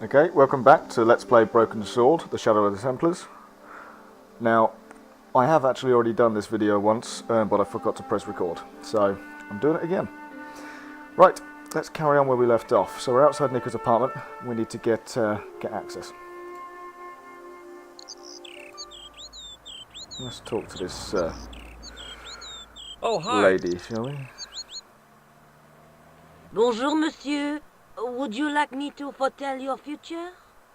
Okay, welcome back to Let's Play Broken Sword, The Shadow of the Templars. Now, I have actually already done this video once, but I forgot to press record, so I'm doing it again. Right, let's carry on where we left off. So we're outside Nico's apartment. We need to get access. Let's talk to this Oh, hi. lady, shall we? Bonjour, monsieur. Would you like me to foretell your future?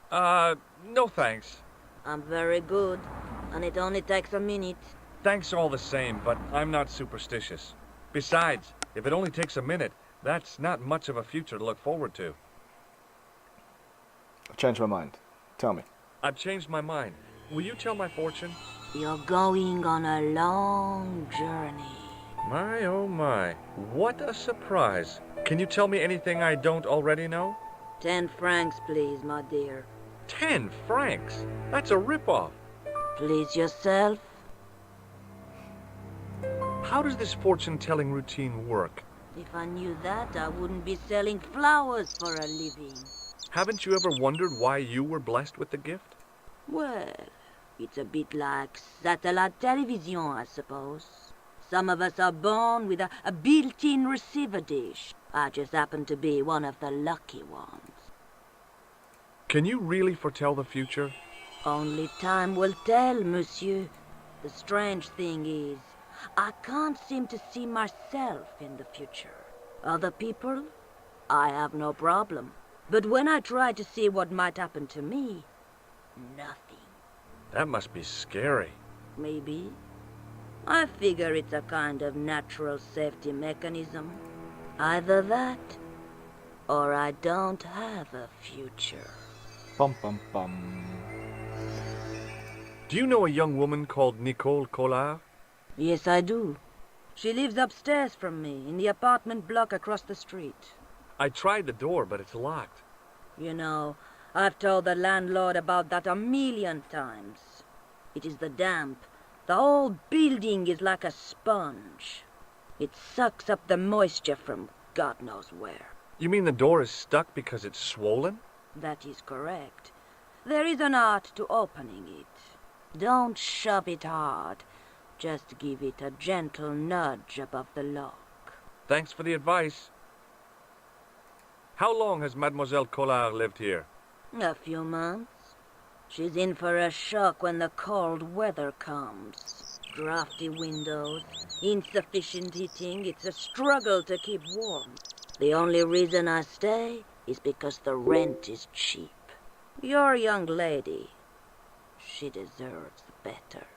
No thanks. I'm very good, and it only takes a minute. Thanks all the same, but I'm not superstitious. Besides, if it only takes a minute, that's not much of a future to look forward to. I've changed my mind. Tell me. I've changed my mind. Will you tell my fortune? You're going on a long journey. My, oh my. What a surprise. Can you tell me anything I don't already know? 10 francs, please, my dear. 10 francs? That's a ripoff. Please yourself. How does this fortune-telling routine work? If I knew that, I wouldn't be selling flowers for a living. Haven't you ever wondered why you were blessed with the gift? Well, it's a bit like satellite television, I suppose. Some of us are born with a built-in receiver dish. I just happen to be one of the lucky ones. Can you really foretell the future? Only time will tell, monsieur. The strange thing is, I can't seem to see myself in the future. Other people, I have no problem. But when I try to see what might happen to me, nothing. That must be scary. Maybe. I figure it's a kind of natural safety mechanism. Either that, or I don't have a future. Bum bum bum. Do you know a young woman called Nicole Collard? Yes, I do. She lives upstairs from me, in the apartment block across the street. I tried the door, but it's locked. You know, I've told the landlord about that a million times. It is the damp. The whole building is like a sponge. It sucks up the moisture from God knows where. You mean the door is stuck because it's swollen? That is correct. There is an art to opening it. Don't shove it hard. Just give it a gentle nudge above the lock. Thanks for the advice. How long has Mademoiselle Collard lived here? A few months. She's in for a shock when the cold weather comes. Drafty windows, insufficient heating. It's a struggle to keep warm. The only reason I stay is because the rent is cheap. Your young lady, she deserves better.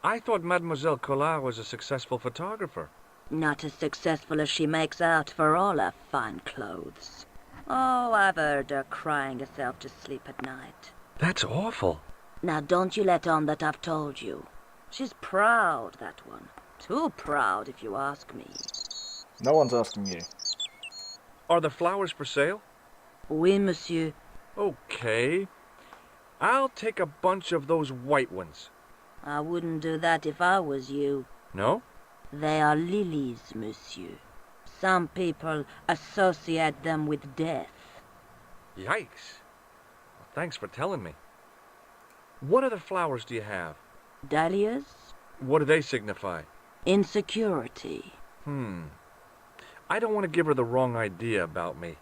I thought Mademoiselle Collard was a successful photographer. Not as successful as she makes out for all her fine clothes. Oh, I've heard her crying herself to sleep at night. That's awful. Now don't you let on that I've told you. She's proud, that one. Too proud, if you ask me. No one's asking you. Are the flowers for sale? Oui, monsieur. Okay. I'll take a bunch of those white ones. I wouldn't do that if I was you. No? They are lilies, monsieur. Some people associate them with death. Yikes. Well, thanks for telling me. What other flowers do you have? Dahlias? What do they signify? Insecurity. I don't want to give her the wrong idea about me.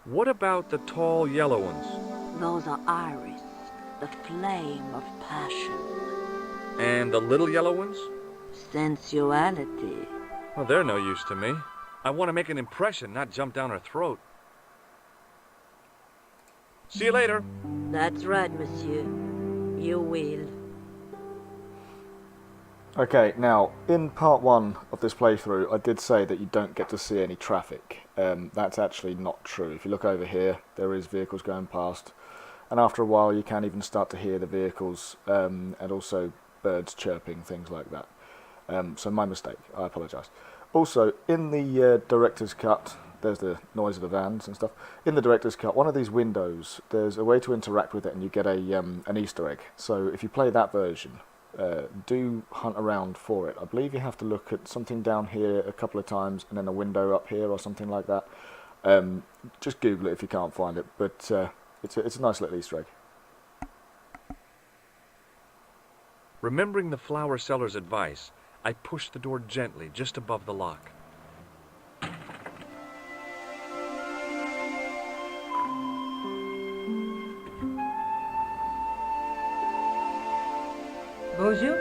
What about the tall yellow ones? Those are iris, the flame of passion. And the little yellow ones? Sensuality. Well, they're no use to me. I want to make an impression, not jump down her throat. See you later. That's right, monsieur. You will. Okay, now, in part one of this playthrough, I did say that you don't get to see any traffic. That's actually not true. If you look over here, there is vehicles going past, and after a while you can even start to hear the vehicles, and also birds chirping, things like that. So my mistake, I apologise. Also, in the director's cut, there's the noise of the vans and stuff. In the director's cut, one of these windows, there's a way to interact with it and you get an Easter egg. So if you play that version, do hunt around for it. I believe you have to look at something down here a couple of times and then a window up here or something like that. Just Google it if you can't find it, but it's a nice little Easter egg. Remembering the flower seller's advice, I pushed the door gently just above the lock. Bonjour.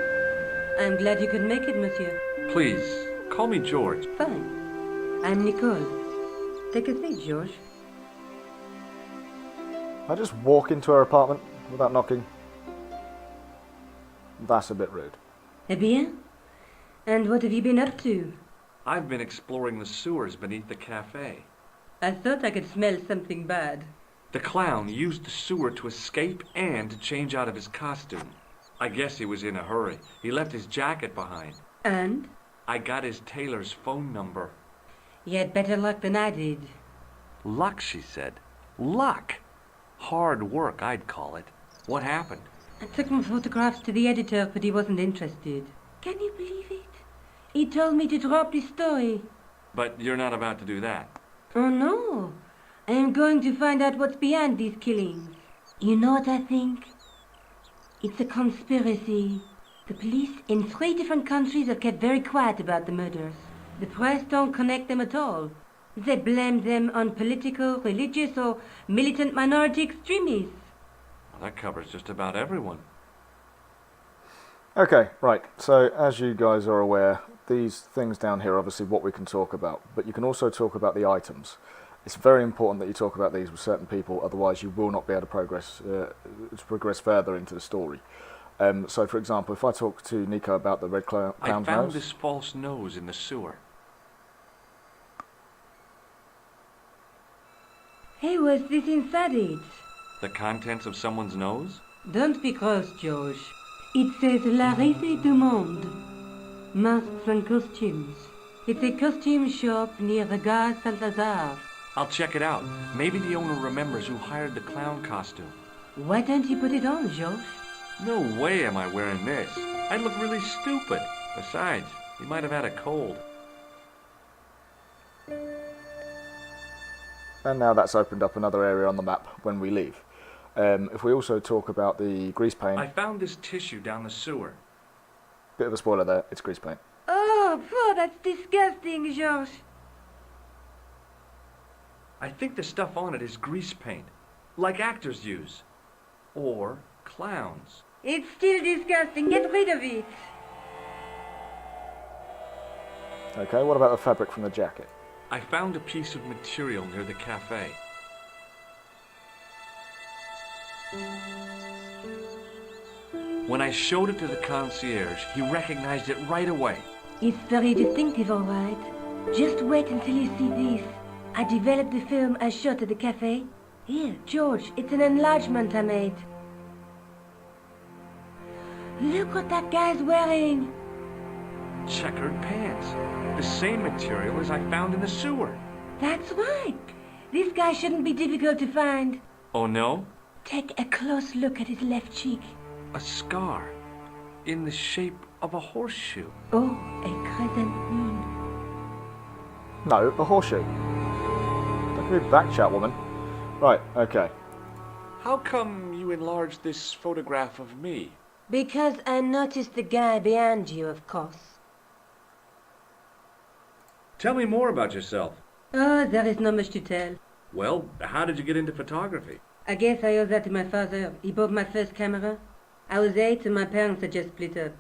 I'm glad you could make it, monsieur. Please, call me George. Fine. I'm Nicole. Take a seat, George. I just walk into her apartment without knocking. That's a bit rude. Eh bien? And what have you been up to? I've been exploring the sewers beneath the cafe. I thought I could smell something bad. The clown used the sewer to escape and to change out of his costume. I guess he was in a hurry. He left his jacket behind. And? I got his tailor's phone number. You had better luck than I did. Luck, she said. Luck! Hard work, I'd call it. What happened? I took my photographs to the editor, but he wasn't interested. Can you believe it? He told me to drop the story. But you're not about to do that. Oh no. I am going to find out what's behind these killings. You know what I think? It's a conspiracy. The police in 3 different countries have kept very quiet about the murders. The press don't connect them at all. They blame them on political, religious, or militant minority extremists. Well, that covers just about everyone. Okay, right. So as you guys are aware, these things down here are obviously what we can talk about, but you can also talk about the items. It's very important that you talk about these with certain people, otherwise you will not be able to progress further into the story. So, for example, if I talk to Nico about the red clown's I found nose, this false nose in the sewer. Hey, what's this inside it? The contents of someone's nose? Don't be gross, George. It says La Risée du Monde. Masks and costumes. It's a costume shop near the Gare Saint-Lazare. I'll check it out. Maybe the owner remembers who hired the clown costume. Why don't you put it on, George? No way am I wearing this. I'd look really stupid. Besides, he might have had a cold. and now that's opened up another area on the map when we leave. If we also talk about the grease paint, I found this tissue down the sewer. bit of a spoiler there, it's grease paint. Oh, that's disgusting, George. I think the stuff on it is grease paint, like actors use. Or clowns. It's still disgusting. Get rid of it. Okay, what about the fabric from the jacket? I found a piece of material near the cafe. When I showed it to the concierge, he recognized it right away. It's very distinctive, all right. Just wait until you see this. I developed the film I shot at the cafe. Here, George, it's an enlargement I made. Look what that guy's wearing. Checkered pants. The same material as I found in the sewer. That's right. This guy shouldn't be difficult to find. Oh no? Take a close look at his left cheek. A scar. In the shape of a horseshoe. Oh, a crescent moon. No, a horseshoe. Don't give me back chat, woman. Right, okay. How come you enlarged this photograph of me? Because I noticed the guy behind you, of course. Tell me more about yourself. Oh, there is not much to tell. Well, how did you get into photography? I guess I owe that to my father. He bought my first camera. I was 8 and my parents had just split up.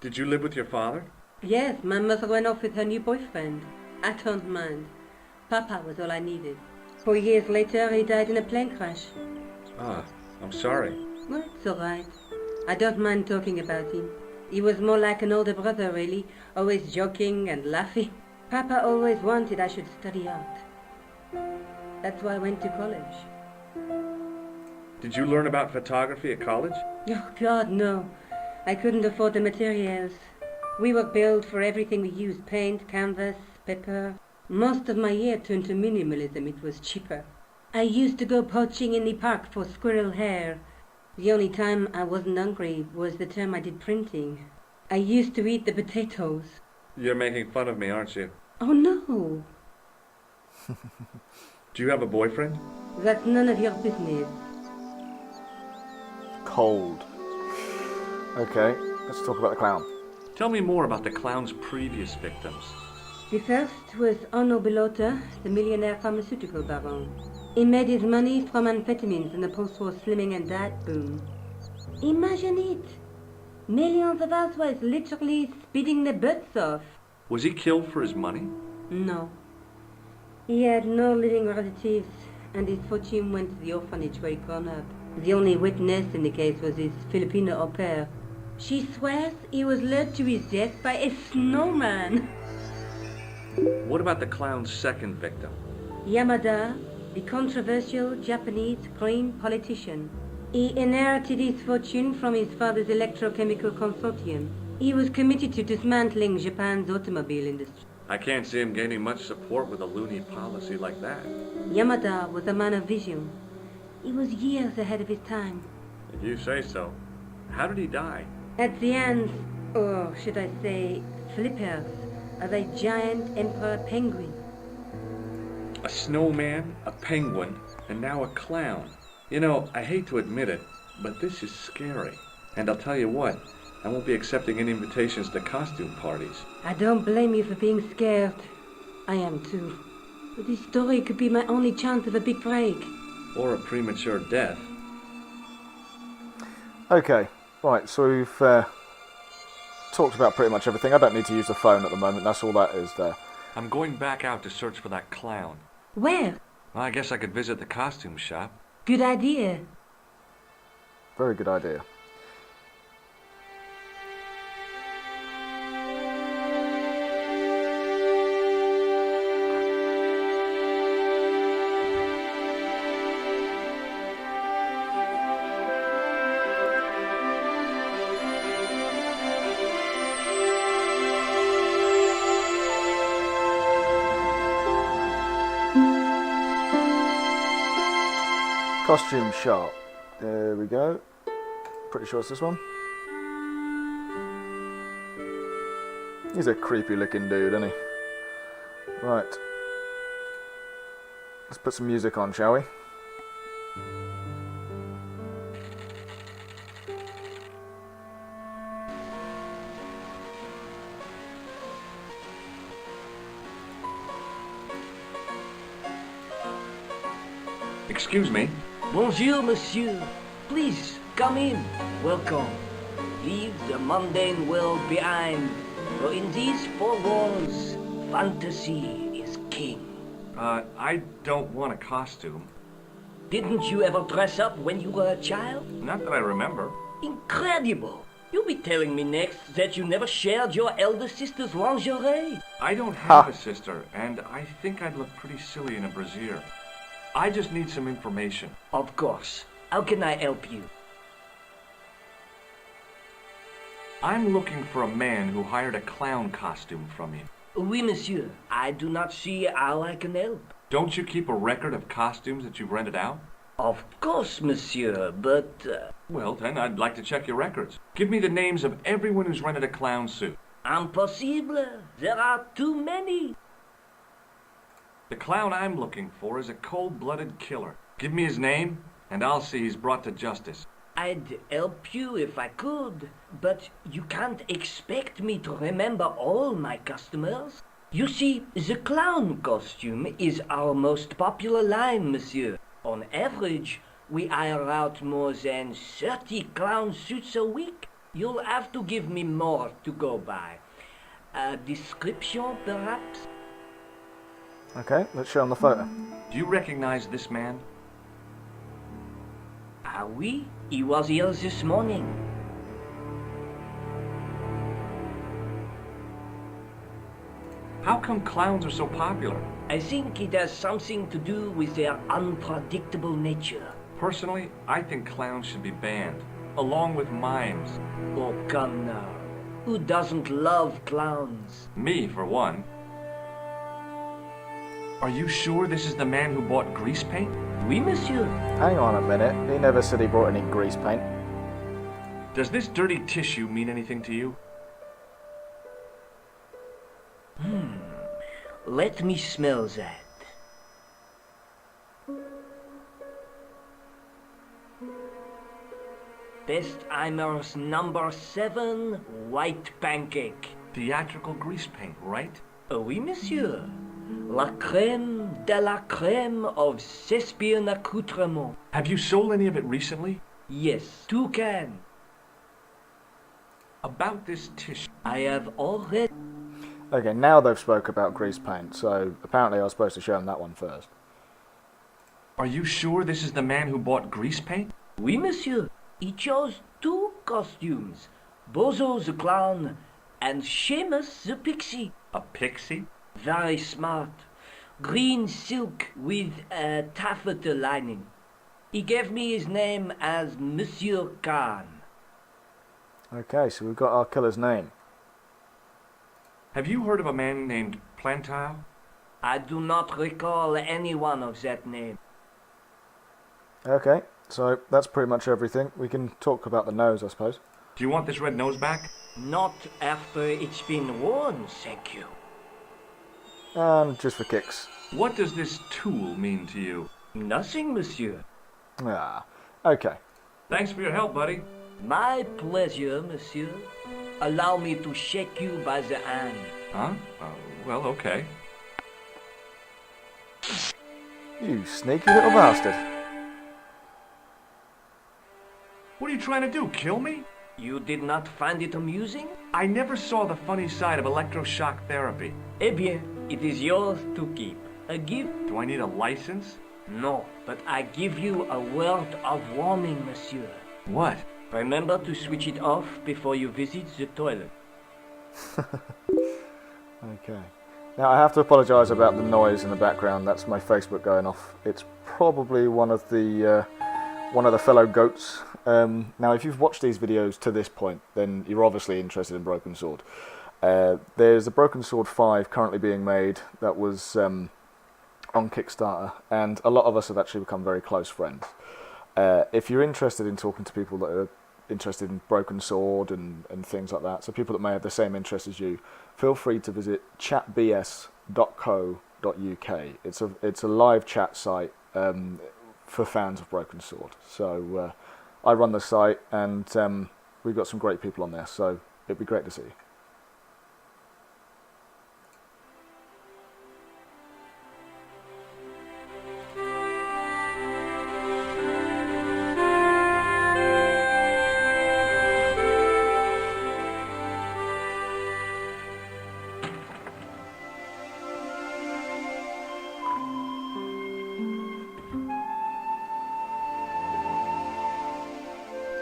Did you live with your father? Yes, my mother went off with her new boyfriend. I don't mind. Papa was all I needed. 4 years later, he died in a plane crash. Ah, I'm sorry. Well, it's all right. I don't mind talking about him. He was more like an older brother, really, always joking and laughing. Papa always wanted I should study art. That's why I went to college. Did you learn about photography at college? Oh, God, no. I couldn't afford the materials. We were billed for everything we used, paint, canvas, paper. Most of my year turned to minimalism. It was cheaper. I used to go poaching in the park for squirrel hair. The only time I wasn't hungry was the time I did printing. I used to eat the potatoes. You're making fun of me, aren't you? Oh, no. Do you have a boyfriend? That's none of your business. Cold. Okay, let's talk about the clown. Tell me more about the clown's previous victims. The first was Arno Bellotta, the millionaire pharmaceutical baron. He made his money from amphetamines in the post-war slimming and diet boom. Imagine it! Millions of housewives literally speeding their butts off. Was he killed for his money? No. He had no living relatives, and his fortune went to the orphanage where he grown up. The only witness in the case was his Filipino au pair. She swears he was led to his death by a snowman. What about the clown's second victim? Yamada, the controversial Japanese green politician. He inherited his fortune from his father's electrochemical consortium. He was committed to dismantling Japan's automobile industry. I can't see him gaining much support with a loony policy like that. Yamada was a man of vision. He was years ahead of his time. If you say so. How did he die? At the hands, or should I say, flippers, of a giant emperor penguin. A snowman, a penguin, and now a clown. You know, I hate to admit it, but this is scary. And I'll tell you what, I won't be accepting any invitations to costume parties. I don't blame you for being scared. I am too. But this story could be my only chance of a big break. Or a premature death. Okay, right, so we've talked about pretty much everything. I don't need to use the phone at the moment, that's all that is there. I'm going back out to search for that clown. Where? Well, I guess I could visit the costume shop. Good idea. Very good idea. Costume shop. There we go. Pretty sure it's this one. He's a creepy looking dude, isn't he? Right. Let's put some music on, shall we? Excuse me. Bonjour, monsieur. Please, come in. Welcome. Leave the mundane world behind. For in these four walls, fantasy is king. I don't want a costume. Didn't you ever dress up when you were a child? Not that I remember. Incredible. You'll be telling me next that you never shared your elder sister's lingerie. I don't have a sister, and I think I'd look pretty silly in a brassiere. I just need some information. Of course. How can I help you? I'm looking for a man who hired a clown costume from you. Oui, monsieur. I do not see how I can help. Don't you keep a record of costumes that you've rented out? Of course, monsieur, but... Well, then I'd like to check your records. Give me the names of everyone who's rented a clown suit. Impossible. There are too many. The clown I'm looking for is a cold-blooded killer. Give me his name, and I'll see he's brought to justice. I'd help you if I could, but you can't expect me to remember all my customers. You see, the clown costume is our most popular line, monsieur. On average, we hire out more than 30 clown suits a week. You'll have to give me more to go by. A description, perhaps? Okay, let's show him the photo. Do you recognize this man? Ah oui, he was here this morning. How come clowns are so popular? I think it has something to do with their unpredictable nature. Personally, I think clowns should be banned, along with mimes. Oh, come now. Who doesn't love clowns? Me, for one. Are you sure this is the man who bought grease paint? Oui, monsieur. Hang on a minute, he never said he brought any grease paint. Does this dirty tissue mean anything to you? Let me smell that. Bestheimer's number 7 white pancake. Theatrical grease paint, right? Oui, monsieur. La crème de la crème of Thespian accoutrement. Have you sold any of it recently? Yes, 2 cans. About this tissue. I have already... Okay, now they've spoke about grease paint, so apparently I was supposed to show them that one first. Are you sure this is the man who bought grease paint? Oui, monsieur. He chose 2 costumes. Bozo the clown and Seamus the pixie. A pixie? Very smart. Green silk with a taffeta lining. He gave me his name as Monsieur Khan. Okay, so we've got our killer's name. Have you heard of a man named Plantile? I do not recall anyone of that name. Okay, so that's pretty much everything. We can talk about the nose, I suppose. Do you want this red nose back? Not after it's been worn, thank you. And just for kicks. What does this tool mean to you? Nothing, monsieur. Ah, okay. Thanks for your help, buddy. My pleasure, monsieur. Allow me to shake you by the hand. Huh? Well, okay. You sneaky little bastard. What are you trying to do, kill me? You did not find it amusing? I never saw the funny side of electroshock therapy. Eh bien, it is yours to keep. A gift? Do I need a license? No, but I give you a word of warning, monsieur. What? Remember to switch it off before you visit the toilet. Okay. Now I have to apologise about the noise in the background. That's my Facebook going off. It's probably one of the fellow goats. Now, if you've watched these videos to this point, then you're obviously interested in Broken Sword. There's a Broken Sword 5 currently being made that was on Kickstarter, and a lot of us have actually become very close friends. If you're interested in talking to people that are interested in Broken Sword and things like that, so people that may have the same interest as you, feel free to visit chatbs.co.uk. It's a live chat site for fans of Broken Sword. So I run the site, and we've got some great people on there, so it'd be great to see.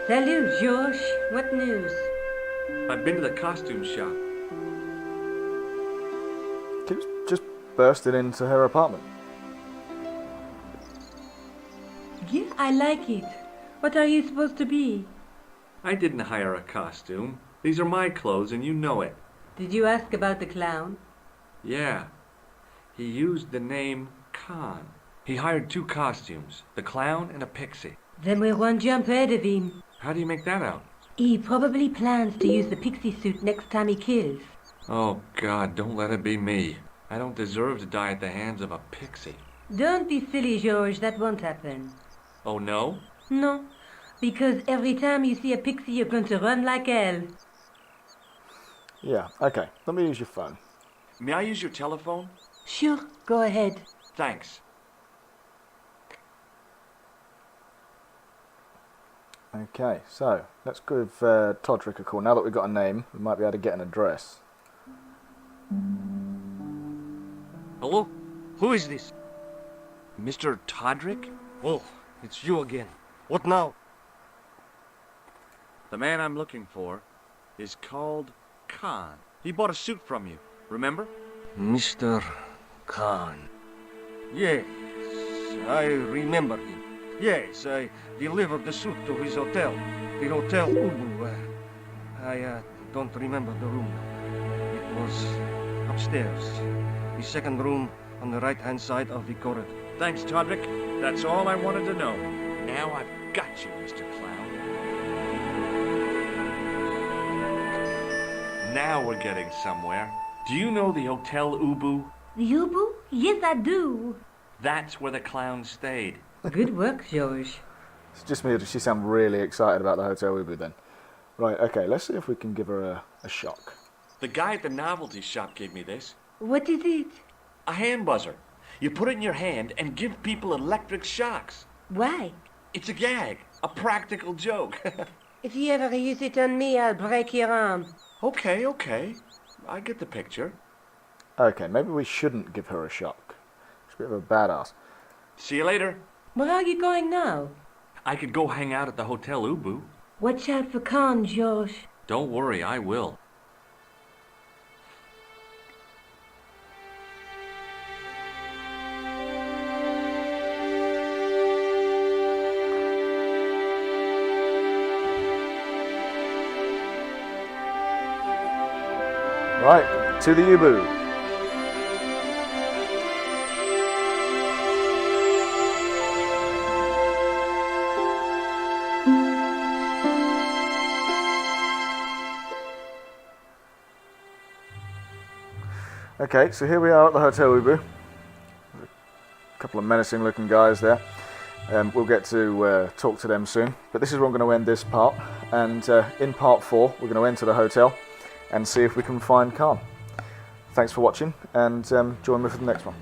Salut, George. What news? I've been to the costume shop. Keeps just bursting into her apartment. Yeah, I like it. What are you supposed to be? I didn't hire a costume. These are my clothes, and you know it. Did you ask about the clown? Yeah. He used the name Khan. He hired 2 costumes, the clown and a pixie. Then we're one jump ahead of him. How do you make that out? He probably plans to use the pixie suit next time he kills. Oh, God, don't let it be me. I don't deserve to die at the hands of a pixie. Don't be silly, George. That won't happen. Oh, no? No, because every time you see a pixie, you're going to run like hell. Yeah, okay. Let me use your phone. May I use your telephone? Sure, go ahead. Thanks. Okay, so let's give Todrick a call. Now that we've got a name, we might be able to get an address. Hello? Who is this? Mr. Todrick? Oh, it's you again. What now? The man I'm looking for is called Khan. He bought a suit from you, remember? Mr. Khan. Yes, I remember him. Yes, I delivered the suit to his hotel. The Hotel Ubu. I don't remember the room. It was upstairs. The second room on the right-hand side of the corridor. Thanks, Todrick. That's all I wanted to know. Now I've got you, Mr. Clown. Now we're getting somewhere. Do you know the Hotel Ubu? The Ubu? Yes, I do. That's where the clown stayed. Good work, George. It's just me, or does she sound really excited about the Hotel Ubu then? Right, okay, let's see if we can give her a shock. The guy at the novelty shop gave me this. What is it? A hand buzzer. You put it in your hand and give people electric shocks. Why? It's a gag, a practical joke. If you ever use it on me, I'll break your arm. Okay. I get the picture. Okay, maybe we shouldn't give her a shock. She's a bit of a badass. See you later. Where are you going now? I could go hang out at the Hotel Ubu. Watch out for Khan, George. Don't worry, I will. Right, to the Ubu. Okay, so here we are at the Hotel Ubu. A couple of menacing looking guys there. We'll get to talk to them soon. But this is where I'm going to end this part. And in part 4, we're going to enter the hotel and see if we can find Khan. Thanks for watching, and join me for the next one.